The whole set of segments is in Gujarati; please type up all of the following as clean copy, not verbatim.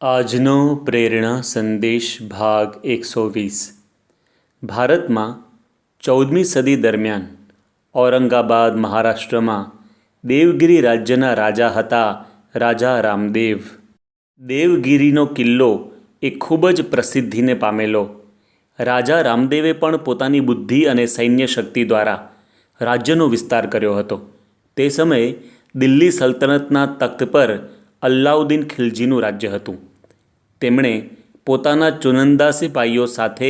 આજનો પ્રેરણા સંદેશ ભાગ 120 ભારતમાં 14મી સદી દરમિયાન ઔરંગાબાદ મહારાષ્ટ્રમાં દેવગિરી રાજ્યના રાજા હતા રાજા રામદેવ. દેવગિરીનો કિલ્લો એ ખૂબ જ પ્રસિદ્ધિને પામેલો. રાજા રામદેવે પણ પોતાની બુદ્ધિ અને સૈન્ય શક્તિ દ્વારા રાજ્યનો વિસ્તાર કર્યો હતો. તે સમયે દિલ્હી સલ્તનતના તખ્ત પર અલ્લાઉદ્દીન ખિલજીનું રાજ્ય હતું. તેમણે પોતાના ચુનંદા સિપાહીઓ સાથે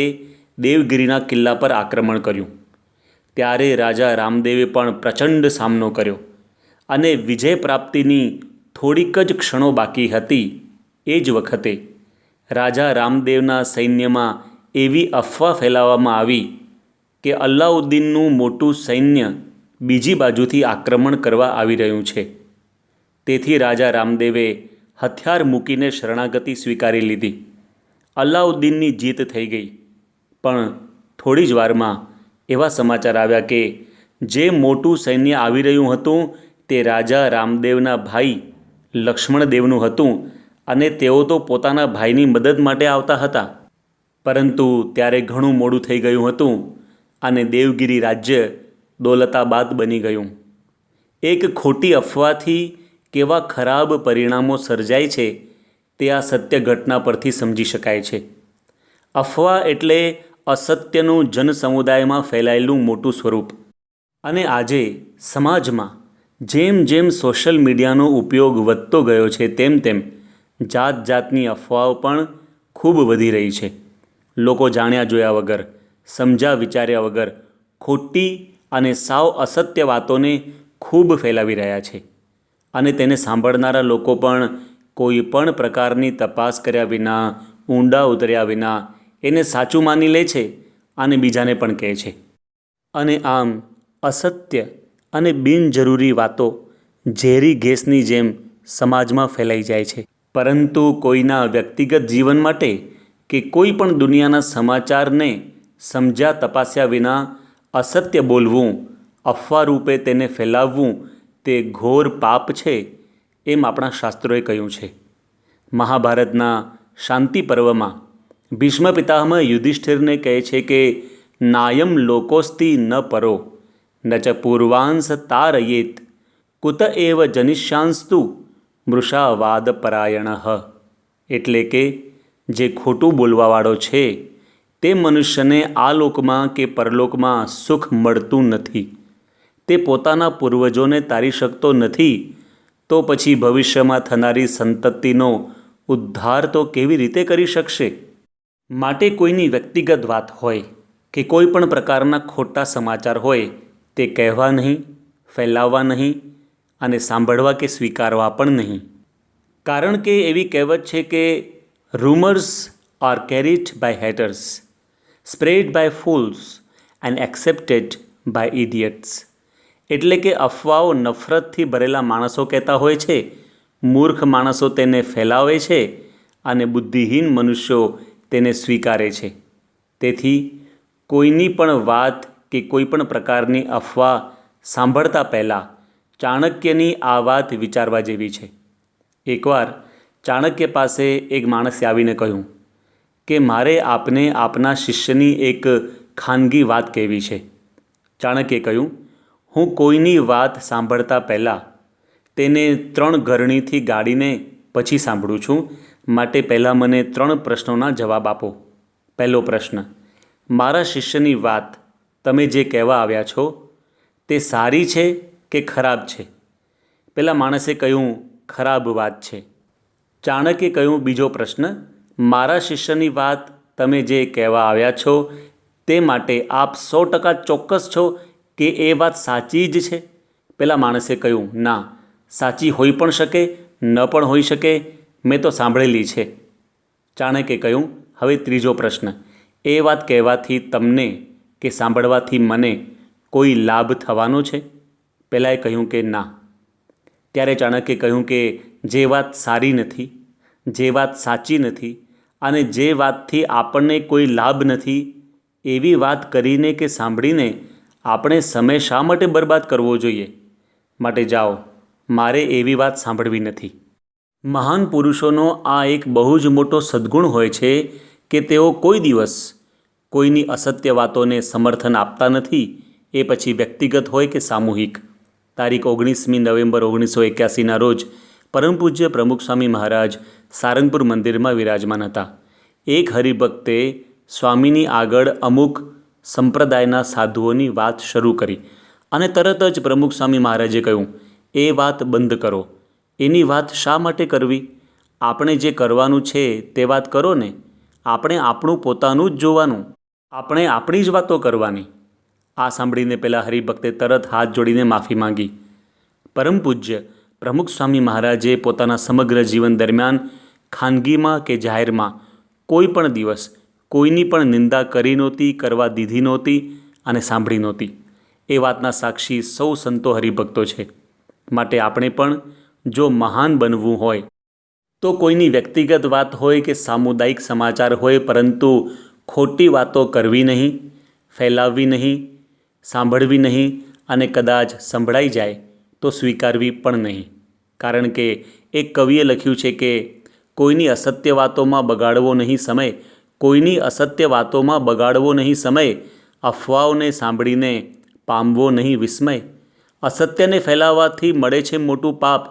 દેવગિરીના કિલ્લા પર આક્રમણ કર્યું. ત્યારે રાજા રામદેવે પણ પ્રચંડ સામનો કર્યો અને વિજય પ્રાપ્તિની થોડીક જ ક્ષણો બાકી હતી એ જ વખતે રાજા રામદેવના સૈન્યમાં એવી અફવા ફેલાવવામાં આવી કે અલ્લાઉદ્દીનનું મોટું સૈન્ય બીજી બાજુથી આક્રમણ કરવા આવી રહ્યું છે. તેથી રાજા રામદેવે હથિયાર મૂકીને શરણાગતિ સ્વીકારી લીધી. અલ્લાઉદ્દીનની જીત થઈ ગઈ. પણ થોડી જ વારમાં એવા સમાચાર આવ્યા કે જે મોટું સૈન્ય આવી રહ્યું હતું તે રાજા રામદેવના ભાઈ લક્ષ્મણદેવનું હતું અને તેઓ તો પોતાના ભાઈની મદદ માટે આવતા હતા. પરંતુ ત્યારે ઘણું મોડું થઈ ગયું હતું અને દેવગિરી રાજ્ય દૌલતાબાદ બની ગયું. એક ખોટી અફવાથી કેવા ખરાબ પરિણામો સર્જાય છે તે આ સત્ય ઘટના પરથી સમજી શકાય છે. અફવા એટલે અસત્યનું જનસમુદાયમાં ફેલાયેલું મોટું સ્વરૂપ. અને આજે સમાજમાં જેમ જેમ સોશિયલ મીડિયાનો ઉપયોગ વધતો ગયો છે તેમ તેમ જાત જાતની અફવાઓ પણ ખૂબ વધી રહી છે. લોકો જાણ્યા જોયા વગર, સમજ્યા વિચાર્યા વગર ખોટી અને સાવ અસત્ય વાતોને ખૂબ ફેલાવી રહ્યા છે. અને તેને સાંભળનારા લોકો પણ કોઈ પણ પ્રકારની તપાસ કર્યા વિના, ઊંડા ઉતર્યા વિના એને સાચું માની લે છે અને બીજાને પણ કહે છે. અને આમ અસત્ય અને બિનજરૂરી વાતો ઝેરી ગેસની જેમ સમાજમાં ફેલાઈ જાય છે. પરંતુ કોઈના વ્યક્તિગત જીવન માટે કે કોઈ પણ દુનિયાના સમાચારને સમજ્યા તપાસ્યા વિના અસત્ય બોલવું, અફવા રૂપે તેને ફેલાવવું તે ઘોર પાપ છે એમ આપણા શાસ્ત્રોએ કહ્યું છે. મહાભારતના શાંતિ પર્વમાં ભીષ્મ પિતામહ યુધિષ્ઠિરને કહે છે કે નાયમ લોકોસ્તિ ન પરો ન ચ પૂર્વાંશ તારયેત કુત એવ જનિષ્યાંસ્તુ મૃષાવાદ પરાયણ. એટલે કે જે ખોટું બોલવાવાળો છે તે મનુષ્યને આ લોકમાં કે પરલોકમાં સુખ મળતું નથી. તે પોતાના પૂર્વજોને તારી શકતો નથી તો પછી ભવિષ્યમાં થનારી સંતતિનો ઉદ્ધાર તો કેવી રીતે કરી શકશે? માટે કોઈની વ્યક્તિગત વાત હોય કે કોઈ પણ પ્રકારના ખોટા સમાચાર હોય તે કહેવા નહીં, ફેલાવવા નહીં અને સાંભળવા કે સ્વીકારવા પણ નહીં. કારણ કે એવી કહેવત છે કે rumours are carried by haters, spread by fools and accepted by idiots. એટલે કે અફવાઓ નફરતથી ભરેલા માણસો કહેતા હોય છે, મૂર્ખ માણસો તેને ફેલાવે છે અને બુદ્ધિહીન મનુષ્યો તેને સ્વીકારે છે. તેથી કોઈની પણ વાત કે કોઈ પણ પ્રકારની અફવા સાંભળતા પહેલાં ચાણક્યની આ વાત વિચારવા જેવી છે. એકવાર ચાણક્ય પાસે એક માણસે આવીને કહ્યું કે મારે આપને આપના શિષ્યની એક ખાનગી વાત કહેવી છે. ચાણક્યે કહ્યું, હું કોઈની વાત સાંભળતા પહેલાં તેને 3 ગરણીથી ગાળીને પછી સાંભળું છું. માટે પહેલાં મને 3 પ્રશ્નોના જવાબ આપો. પહેલો પ્રશ્ન, મારા શિષ્યની વાત તમે જે કહેવા આવ્યા છો તે સારી છે કે ખરાબ છે? પેલા માણસે કહ્યું ખરાબ વાત છે. ચાણક્યે કહ્યું બીજો પ્રશ્ન, મારા શિષ્યની વાત તમે જે કહેવા આવ્યા છો તે માટે આપ 100% ચોક્કસ છો કે એ વાત સાચી જ છે? પેલા માણસે કહ્યું ના, સાચી હોઈ પણ શકે, ન પણ હોઈ શકે, મેં તો સાંભળેલી છે. ચાણક્યે કહ્યું હવે ત્રીજો પ્રશ્ન, એ વાત કહેવાથી તમને કે સાંભળવાથી મને કોઈ લાભ થવાનો છે? પહેલાંએ કહ્યું કે ના. ત્યારે ચાણક્યે કહ્યું કે જે વાત સારી નથી, જે વાત સાચી નથી અને જે વાતથી આપણને કોઈ લાભ નથી એવી વાત કરીને કે સાંભળીને આપણે સમય શા માટે બરબાદ કરવો જોઈએ? માટે જાઓ, મારે એવી વાત સાંભળવી નથી. મહાન પુરુષોનો આ એક બહુ જ મોટો સદ્ગુણ હોય છે કે તેઓ કોઈ દિવસ કોઈની અસત્ય વાતોને સમર્થન આપતા નથી, એ પછી વ્યક્તિગત હોય કે સામૂહિક. તારીખ 19મી નવેમ્બર 1981ના રોજ પરમ પૂજ્ય પ્રમુખ સ્વામી મહારાજ સારંગપુર મંદિરમાં વિરાજમાન હતા. એક હરિભક્તે સ્વામીની આગળ અમુક સંપ્રદાયના સાધુઓની વાત શરૂ કરી અને તરત જ પ્રમુખ સ્વામી મહારાજે કહ્યું, એ વાત બંધ કરો. એની વાત શા માટે કરવી? આપણે જે કરવાનું છે તે વાત કરો ને. આપણે આપણું પોતાનું જ જોવાનું, આપણે આપણી જ વાતો કરવાની. આ સાંભળીને પેલા હરિભક્તે તરત હાથ જોડીને માફી માંગી. પરમ પૂજ્ય પ્રમુખ સ્વામી મહારાજે પોતાના સમગ્ર જીવન દરમિયાન ખાનગીમાં કે જાહેરમાં કોઈ પણ દિવસ કોઈની પણ નિંદા કરી નહોતી, કરવા દીધી નહોતી અને સાંભળી નહોતી. એ વાતના સાક્ષી સૌ સંતો હરિભક્તો છે. માટે આપણે પણ જો મહાન બનવું હોય તો કોઈની વ્યક્તિગત વાત હોય કે સામુદાયિક સમાચાર હોય, પરંતુ ખોટી વાતો કરવી નહીં, ફેલાવવી નહીં, સાંભળવી નહીં અને કદાચ સંભળાઈ જાય તો સ્વીકારવી પણ નહીં. કારણ કે એક કવિએ લખ્યું છે કે કોઈની અસત્ય વાતોમાં બગાડવો નહીં સમય, કોઈની અસત્ય વાતોમાં બગાડવો નહીં સમય, અફવાઓને સાંભળીને પામવો નહીં વિસ્મય. અસત્યને ફેલાવવાથી મળે છે મોટું પાપ,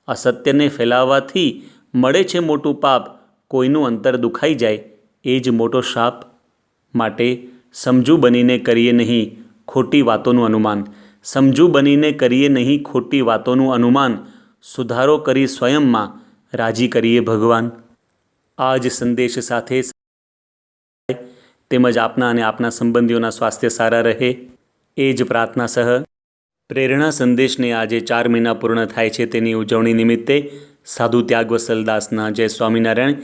અસત્યને ફેલાવવાથી મળે છે મોટું પાપ, કોઈનું અંતર દુખાઈ જાય એ જ મોટો શાપ. માટે સમજુ બનીને કરીએ નહીં ખોટી વાતોનું અનુમાન, સમજુ બનીને કરીએ નહીં ખોટી વાતોનું અનુમાન, સુધારો કરી સ્વયંમાં રાજી કરીએ ભગવાન. આ જ સંદેશ સાથે તેમજ આપના અને આપના સંબંધીઓના સ્વાસ્થ્ય સારા રહે એ જ પ્રાર્થના સહ પ્રેરણા સંદેશને આજે 4 મહિના પૂર્ણ થાય છે તેની ઉજવણી નિમિત્તે સાધુ ત્યાગવસલદાસના જય સ્વામિનારાયણ